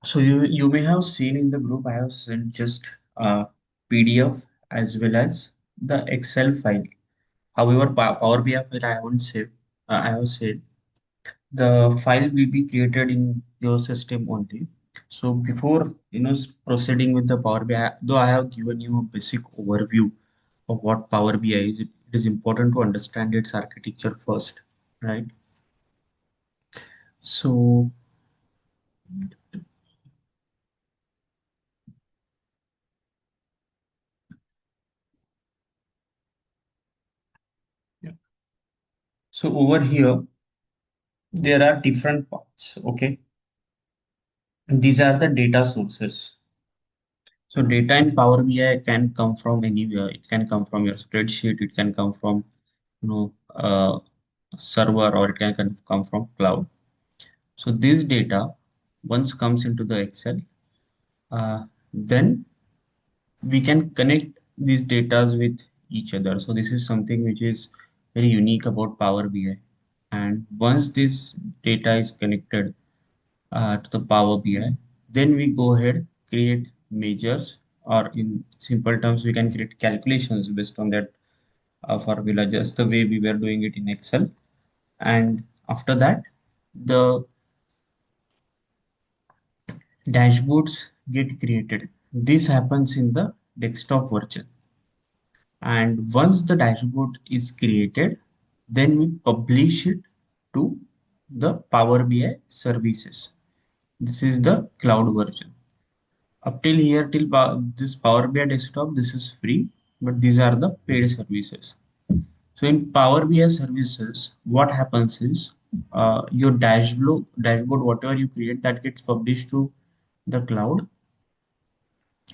So you may have seen in the group I have sent just a PDF as well as the Excel file. However, Power BI file I haven't saved. I have said the file will be created in your system only. So before proceeding with the Power BI, though I have given you a basic overview of what Power BI is, it is important to understand its architecture first, right? So yeah. So over here there are different parts. Okay, these are the data sources. So data in Power BI can come from anywhere. It can come from your spreadsheet. It can come from server, or it can come from cloud. So this data once comes into the Excel, then we can connect these datas with each other. So this is something which is very unique about Power BI. And once this data is connected to the Power BI, then we go ahead, create measures, or in simple terms, we can create calculations based on that formula, just the way we were doing it in Excel. And after that, the dashboards get created. This happens in the desktop version. And once the dashboard is created, then we publish it to the Power BI services. This is the cloud version. Up till here, this Power BI desktop, this is free, but these are the paid services. So in Power BI services, what happens is your dashboard, whatever you create, that gets published to the cloud,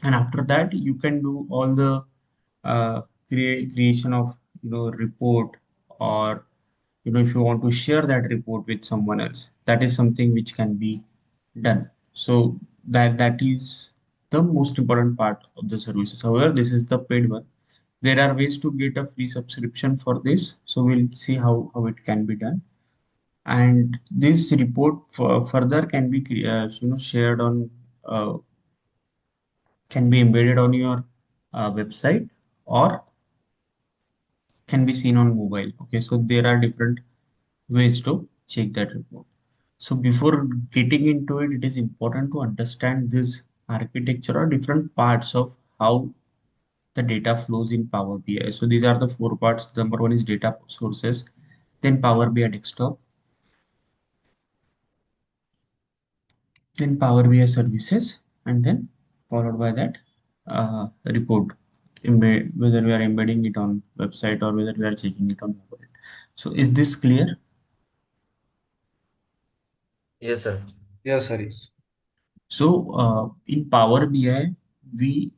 and after that, you can do all the creation of report, or if you want to share that report with someone else, that is something which can be done. So that is the most important part of the services. However, this is the paid one. There are ways to get a free subscription for this, so we'll see how it can be done. And this report further can be shared on, uh, can be embedded on your website, or can be seen on mobile. Okay, so there are different ways to check that report. So before getting into it, it is important to understand this architecture or different parts of how the data flows in Power BI. So these are the four parts. Number one is data sources, then Power BI desktop, then Power BI services, and then followed by that report. Whether we are embedding it on website or whether we are checking it on mobile. So is this clear? Yes, sir. Yes, Harish. So in Power BI, we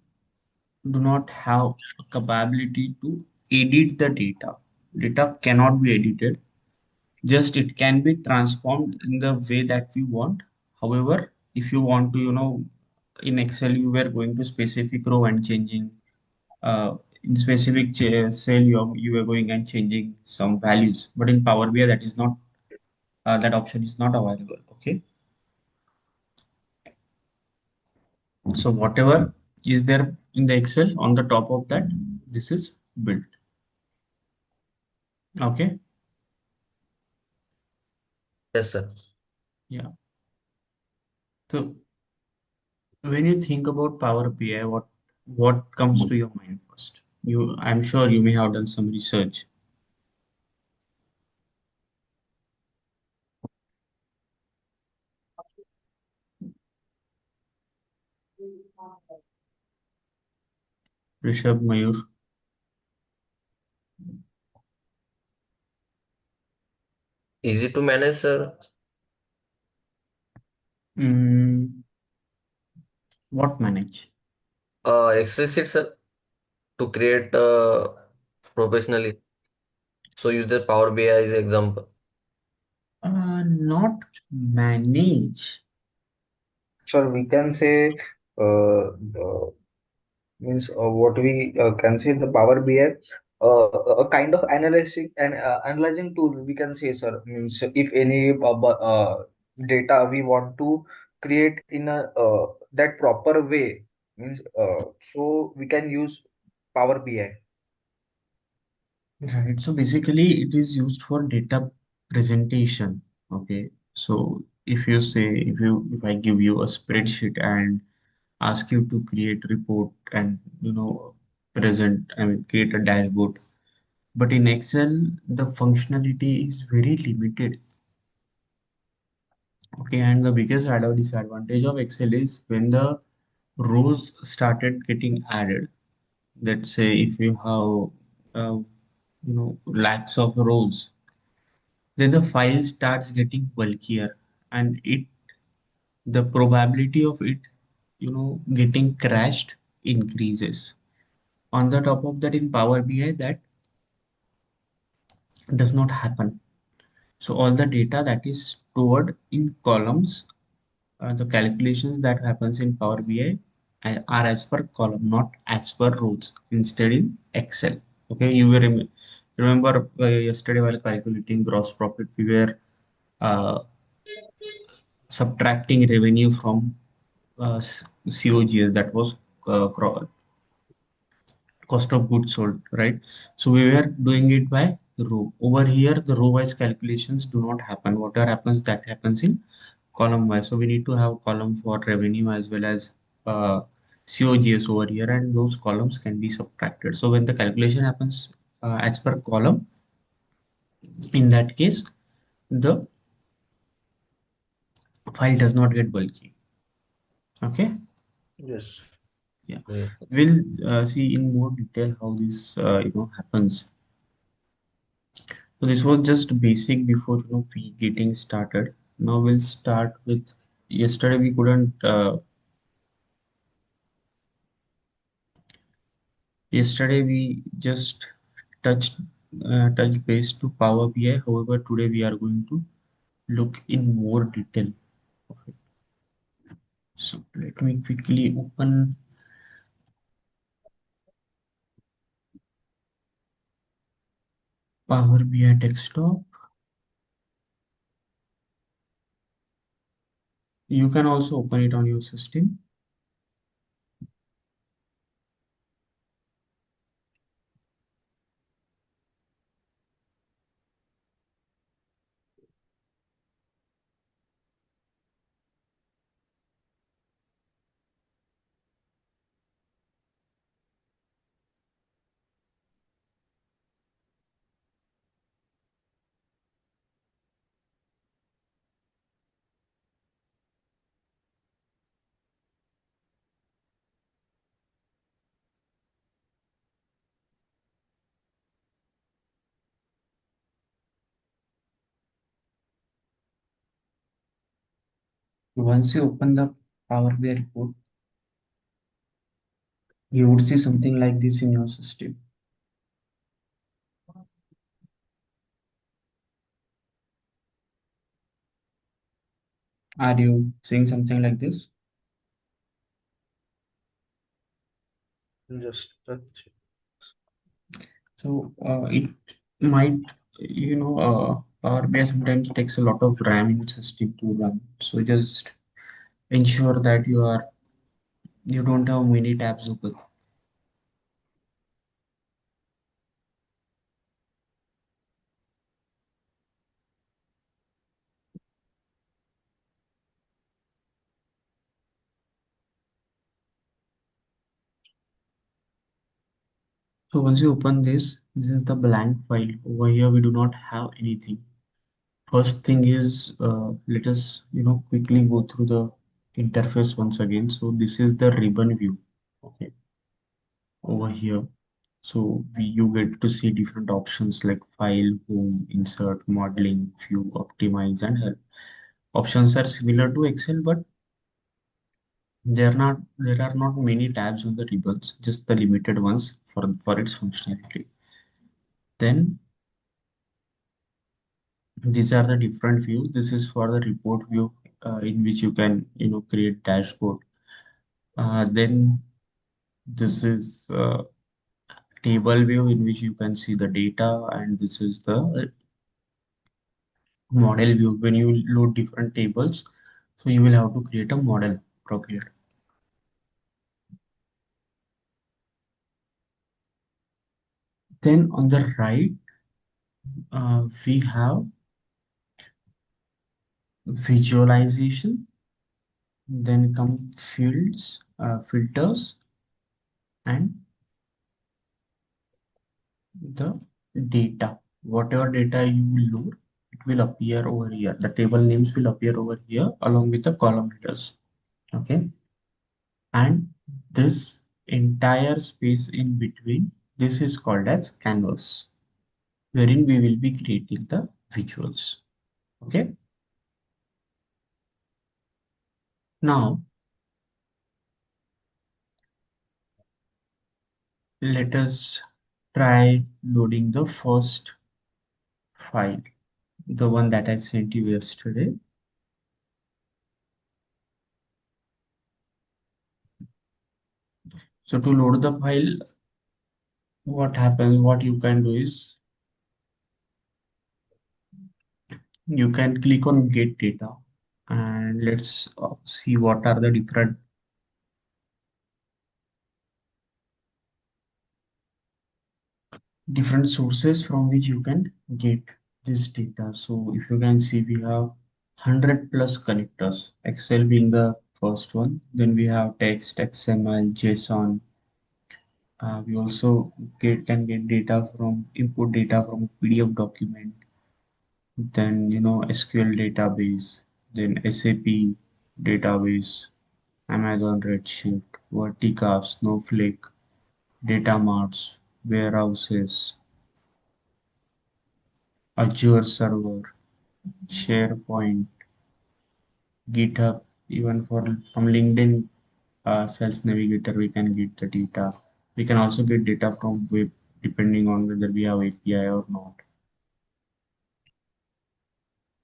do not have a capability to edit the data. Data cannot be edited. Just it can be transformed in the way that we want. However, if you want to, in Excel, you were going to specific row and changing, in specific cell, you were going and changing some values. But in Power BI, that is not, that option is not available. Okay. So whatever is there in the Excel, on the top of that, this is built. Okay. Yes, sir. Yeah. So when you think about Power BI, what comes to your mind first? I'm sure you may have done some research. Rishabh, Mayur. Easy to manage, sir. Mm, what manage? Excel sheet, sir, to create professionally. So use the Power BI as example. Not manage. Sure, we can say means what we can say the Power BI, a kind of analyzing and analyzing tool. We can say, sir, means if any data we want to create in a that proper way, means so we can use Power BI. Right. So basically, it is used for data presentation. Okay. So if you say, if I give you a spreadsheet and ask you to create report and present, I mean, create a dashboard. But in Excel, the functionality is very limited. Okay, and the biggest disadvantage of Excel is when the rows started getting added. Let's say if you have lakhs of rows, then the file starts getting bulkier, and it the probability of it getting crashed increases. On the top of that, in Power BI, that does not happen. So all the data that is stored in columns, the calculations that happens in Power BI are as per column, not as per rows. Instead, in Excel. Okay, you will remember yesterday while calculating gross profit, we were uh, subtracting revenue from COGS, that was cost of goods sold, right? So we were doing it by row. Over here, the row wise calculations do not happen. Whatever happens, that happens in column wise. So we need to have column for revenue as well as COGS over here, and those columns can be subtracted. So when the calculation happens as per column, in that case, the file does not get bulky. Okay. Yes. Yeah. Yes. We'll see in more detail how this happens. So this was just basic before we getting started. Now we'll start with yesterday we couldn't yesterday we just touched touch base to Power BI. However, today we are going to look in more detail. Okay. So let me quickly open Power BI desktop. You can also open it on your system. Once you open the Power BI report, you would see something like this in your system. Are you seeing something like this? Just touch. So it might, Power BI sometimes takes a lot of RAM in system to run. So just ensure that you don't have many tabs open. So once you open this is the blank file. Over here we do not have anything. First thing is let us quickly go through the interface once again. So this is the ribbon view. Okay, over here. So you get to see different options like file, home, insert, modeling, view, optimize, and help. Options are similar to Excel, but there are not many tabs on the ribbons, just the limited ones for its functionality. Then these are the different views. This is for the report view in which you can create dashboard. Then this is table view in which you can see the data, and this is the model view when you load different tables. So you will have to create a model from here. Then on the right, we have visualization, then come fields, filters, and the data. Whatever data you will load, it will appear over here. The table names will appear over here along with the column headers. Okay. And this entire space in between, this is called as canvas, wherein we will be creating the visuals. Okay. Now let us try loading the first file, the one that I sent you yesterday. So to load the file, what you can do is you can click on get data, and let's see what are the different sources from which you can get this data. So if you can see, we have 100 plus connectors, Excel being the first one. Then we have text, XML, JSON. We also can get data from input data from PDF document. Then SQL database, then SAP database, Amazon Redshift, Vertica, Snowflake, data marts, warehouses, Azure server, SharePoint, GitHub, even from LinkedIn Sales Navigator, we can get the data. We can also get data from web depending on whether we have API or not.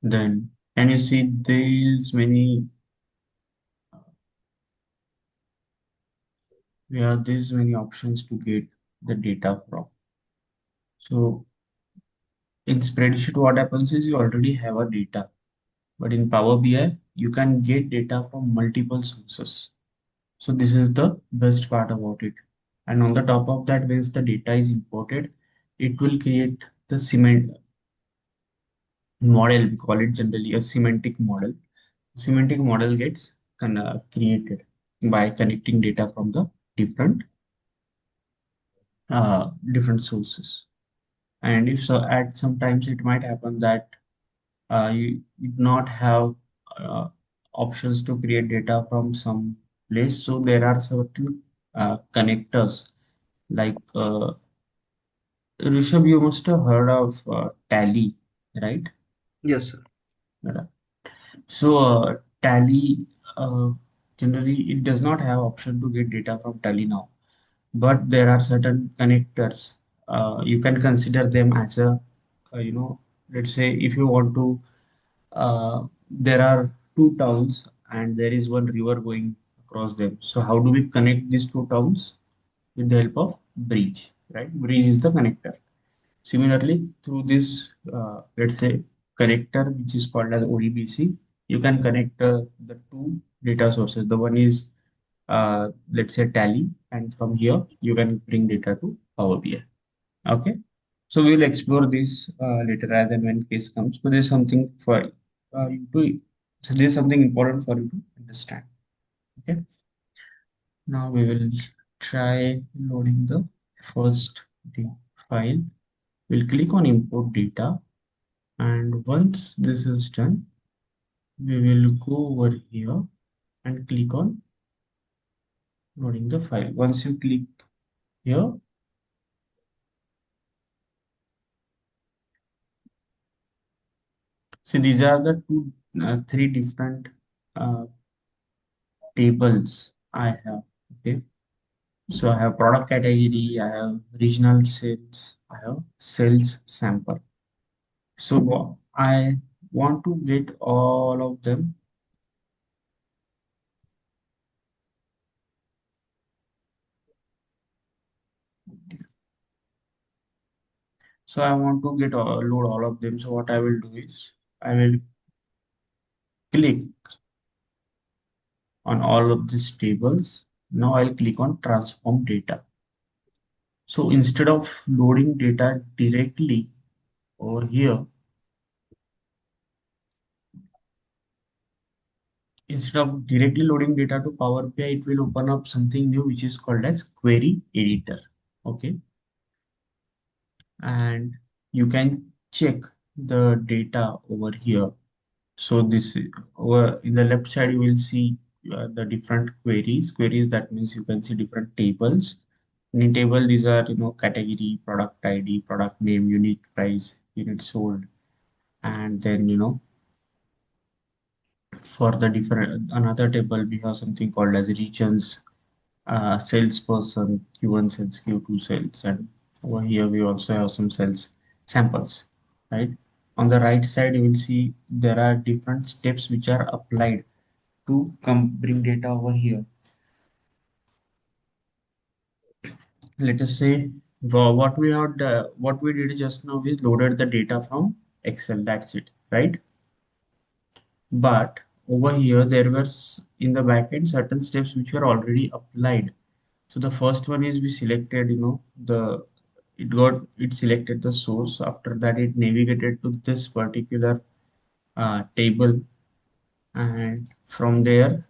Then, can you see we have these many options to get the data from. So in spreadsheet, what happens is you already have a data, but in Power BI, you can get data from multiple sources. So this is the best part about it. And on the top of that, once the data is imported, it will create the cement model. We call it generally a semantic model. Semantic model gets created by connecting data from the different different sources. And if so, at sometimes it might happen that you do not have uh, options to create data from some place. So there are certain connectors like Rishabh, you must have heard of Tally, right? Yes, sir. Yeah. So Tally generally it does not have option to get data from Tally now, but there are certain connectors. You can consider them as a let's say if you want to there are two towns and there is one river going across them. So how do we connect these two towns? With the help of bridge, right? Bridge is the connector. Similarly, through this, let's say, connector, which is called as ODBC, you can connect the two data sources. The one is, let's say, Tally, and from here, you can bring data to Power BI. Okay. So we will explore this later as and when case comes. But there's something for you to, so there's something important for you to understand. Okay. Now we will try loading the first file. We'll click on import data, and once this is done, we will go over here and click on loading the file. Once you click here, see these are the three different uh, tables I have. Okay, so I have product category, I have regional sales, I have sales sample. So I want to get all of them. So I want to load all of them. So what I will do is I will click on all of these tables. Now I'll click on transform data. So instead of loading data directly over here, instead of directly loading data to Power BI, it will open up something new which is called as query editor. Okay, and you can check the data over here. So this over in the left side you will see the different queries. Queries, that means you can see different tables. In table, these are category, product ID, product name, unit price, unit sold, and then for the different another table we have something called as regions, salesperson, Q1 sales, Q2 sales, and over here we also have some sales samples, right? On the right side, you will see there are different steps which are applied to come bring data over here. Let us say what we did just now is loaded the data from Excel. That's it, right? But over here there were in the backend certain steps which were already applied. So the first one is we selected, the it selected the source. After that, it navigated to this particular table, and from there,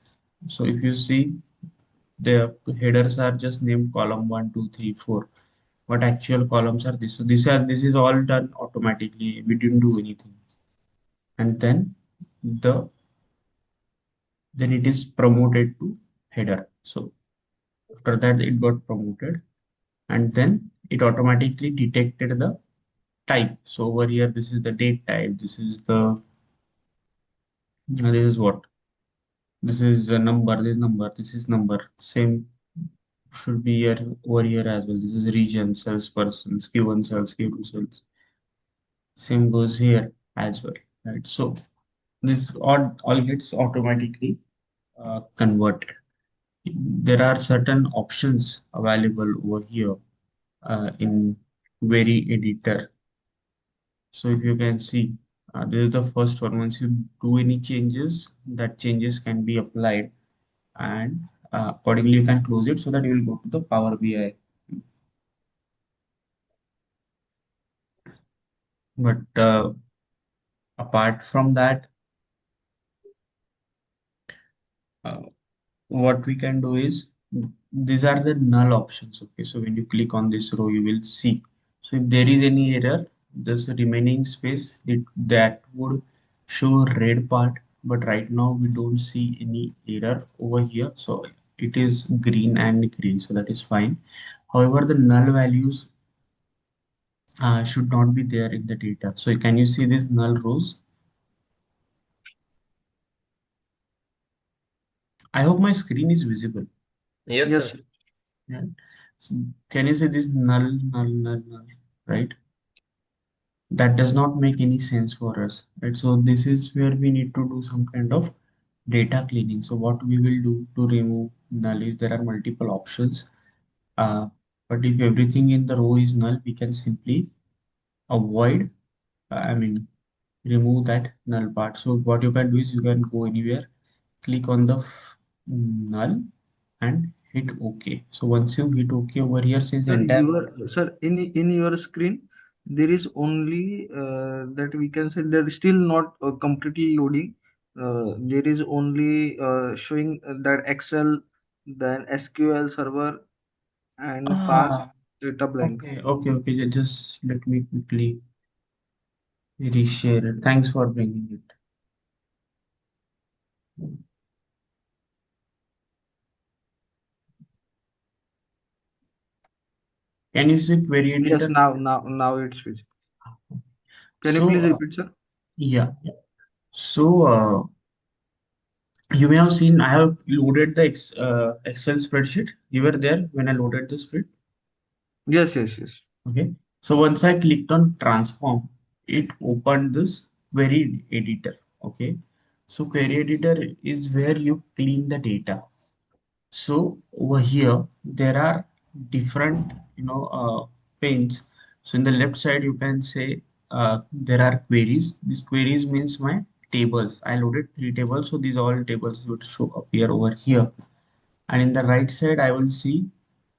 so if you see, the headers are just named column 1, 2, 3, 4. But actual columns are this. So this is all done automatically. We didn't do anything. And the then it is promoted to header. So after that it got promoted, and then it automatically detected the type. So over here, this is the date type. This is what? This is a number. This number. This is number. Same should be here over here as well. This is region, salesperson, Q1 sales, Q2 sales. Same goes here as well, right? So this all gets automatically converted. There are certain options available over here in query editor. So if you can see, this is the first one. Once you do any changes, that changes can be applied, and accordingly you can close it so that you will go to the Power BI. But apart from that, uh, what we can do is these are the null options. Okay, so when you click on this row, you will see. So if there is any error, this remaining space that would show red part, but right now we don't see any error over here. So it is green and green, so that is fine. However, the null values should not be there in the data. So can you see these null rows? I hope my screen is visible. Yes, Yes, sir. Yeah. So can you see this null, right? That does not make any sense for us, right? So this is where we need to do some kind of data cleaning. So what we will do to remove null is there are multiple options. Uh, but if everything in the row is null, we can simply avoid, I mean, remove that null part. So what you can do is you can go anywhere, click on the null and hit OK. So once you hit OK over here, since sir, entire sir, in your screen, there is only that we can say that is still not completely loading. There is only showing that Excel, then SQL Server, and Path ah data blank. okay, just let me quickly reshare it. Thanks for bringing it. Can you see query Yes, editor? now it's visible. Can you So, please repeat, sir? yeah. So, you may have seen I have loaded the Excel spreadsheet. You were there when I loaded the spread. Yes. Okay. So once I clicked on transform, it opened this query editor. Okay. So query editor is where you clean the data. So over here, there are different, panes. So in the left side, you can say there are queries. These queries means my tables. I loaded three tables, so these all tables would show appear over here. And in the right side, I will see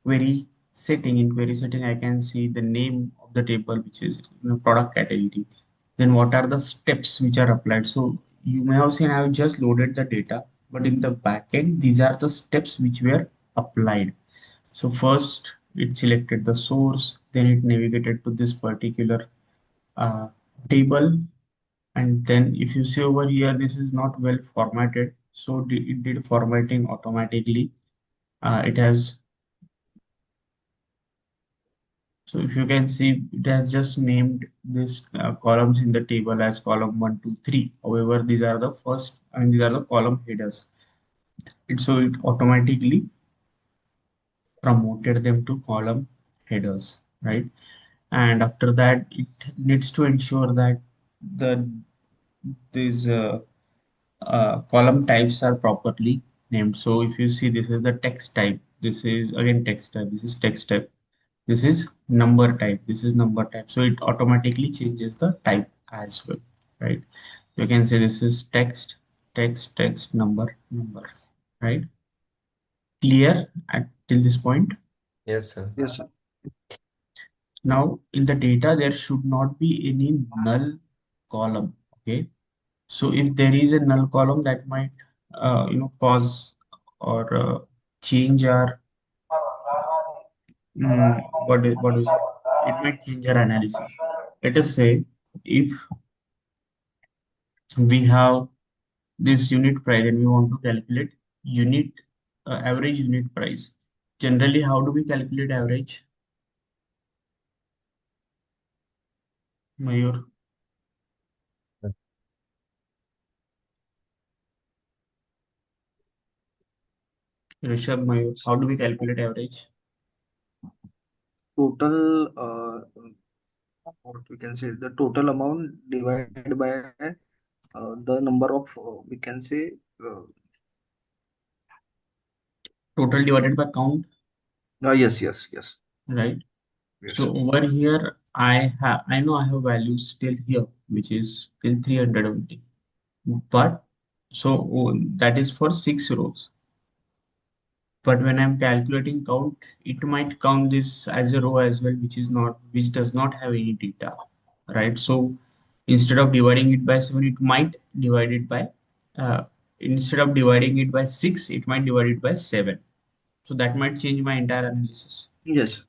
query setting. In query setting, I can see the name of the table, which is product category. Then what are the steps which are applied? So you may have seen I have just loaded the data, but in the backend, these are the steps which were applied. So first it selected the source, then it navigated to this particular uh, table, and then if you see over here, this is not well formatted, so it did formatting automatically. It has, so if you can see, it has just named this columns in the table as column 1, 2, 3. However, these are the first, and these are the column headers. So it automatically promoted them to column headers, right? And after that, it needs to ensure that the these column types are properly named. So if you see, this is the text type, this is again text type, this is text type, this is number type, this is number type. So it automatically changes the type as well, right? You can say this is text, text, text, number, number, right? Clear at till this point? Yes, sir. Yes, sir. Now in the data, there should not be any null column. Okay. So if there is a null column, that might cause or change our what is it? It might change our analysis. Let us say if we have this unit price and we want to calculate unit average unit price. Generally, how do we calculate average? Mayur, Rishabh, Mayur, how do we calculate average? Total, what we can say, the total amount divided by the number of, we can say, Total divided by count, yes, yes, yes, right? yes, So over here, I know I have values still here, which is till 300 only. But so that is for 6 rows. But when I'm calculating count, it might count this as a row as well, which does not have any data, right? So instead of dividing it by 7, it might divide it by instead of dividing it by 6, it might divide it by 7. So that might change my entire analysis, yes,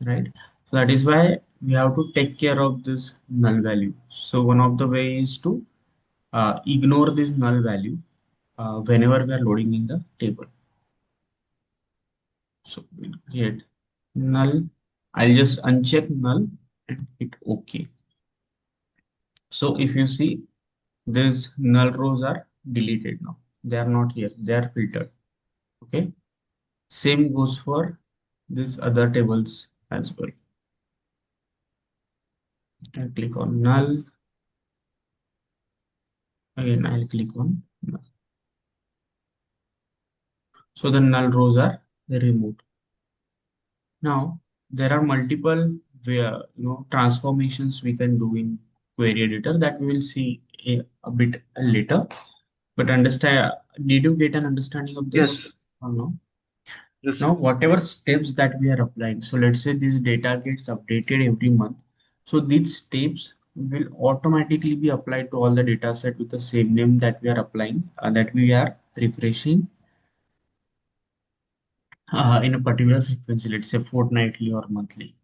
right? So that is why we have to take care of this null value. So one of the ways is to ignore this null value whenever we are loading in the table. So we'll create null. I'll just uncheck null and hit OK. So if you see, these null rows are deleted now. They are not here. They are filtered. Okay. Same goes for these other tables as well. I'll click on null. Again, I'll click on null. So the null rows are removed. Now there are multiple transformations we can do in query editor that we will see a bit later. But understand, did you get an understanding of this yes, or no? yes, Now, sir. whatever steps that we are applying, so let's say this data gets updated every month. So these steps will automatically be applied to all the data set with the same name that we are applying, that we are refreshing in a particular frequency, let's say fortnightly or monthly.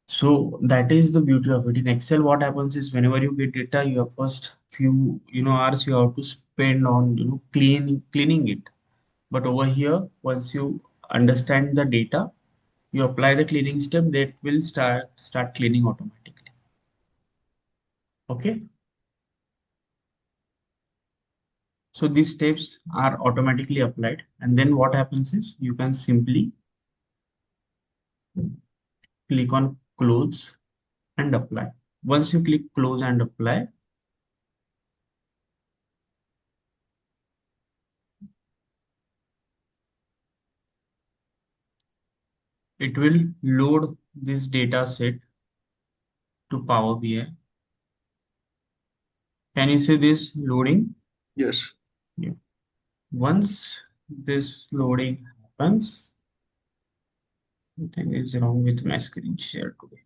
So that is the beauty of it. In Excel, what happens is whenever you get data, your first few hours you have to spend on cleaning it. But over here, once you understand the data, you apply the cleaning step, that will start cleaning automatically. Okay. So these steps are automatically applied, and then what happens is you can simply click on close and apply. Once you click close and apply, it will load this data set to Power BI. Can you see this loading? Yes. Yeah. Once this loading happens, something is wrong with my screen share today.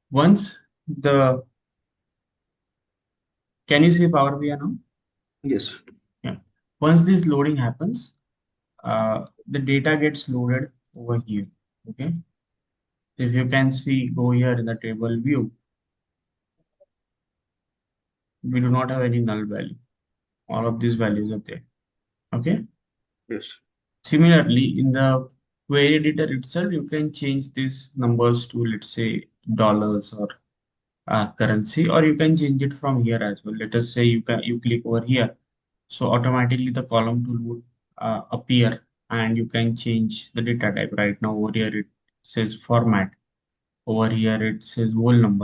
Once the Can you see Power BI now? Yes. Yeah. Once this loading happens, the data gets loaded over here. Okay. If you can see, go here in the table view, we do not have any null value. All of these values are there. Okay. Yes. Similarly, in the query editor itself, you can change these numbers to, let's say, dollars or currency, or you can change it from here as well. Let us say you click over here, so automatically the column tool would appear, and you can change the data type. Right now over here it says format, over here it says whole number.